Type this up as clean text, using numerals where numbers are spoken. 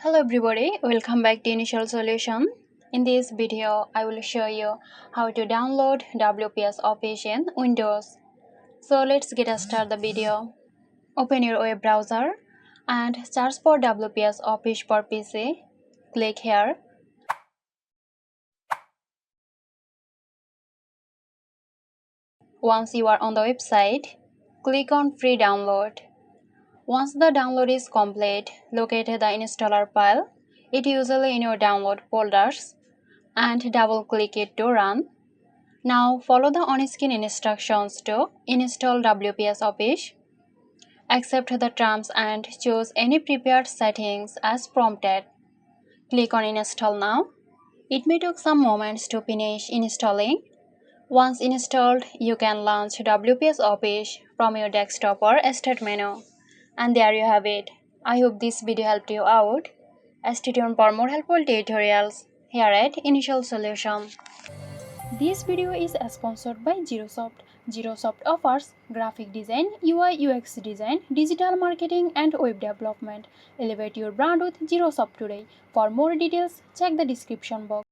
Hello everybody, welcome back to Initial Solution. In this video, I will show you how to download WPS Office in Windows. So let's get started the video. Open your web browser and search for WPS Office for PC. Click here. Once you are on the website, click on Free Download. Once the download is complete, locate the installer file. It usually in your download folders and double-click it to run. Now follow the on-screen instructions to install WPS Office. Accept the terms and choose any prepared settings as prompted. Click on Install now. It may take some moments to finish installing. Once installed, you can launch WPS Office from your desktop or Start menu. And there you have it. I hope this video helped you out. Stay tuned for more helpful tutorials here at Initial Solution. This video is sponsored by Zerosoft. Zerosoft offers graphic design, UI UX design, digital marketing and web development. Elevate your brand with Zerosoft today. For more details, check the description box.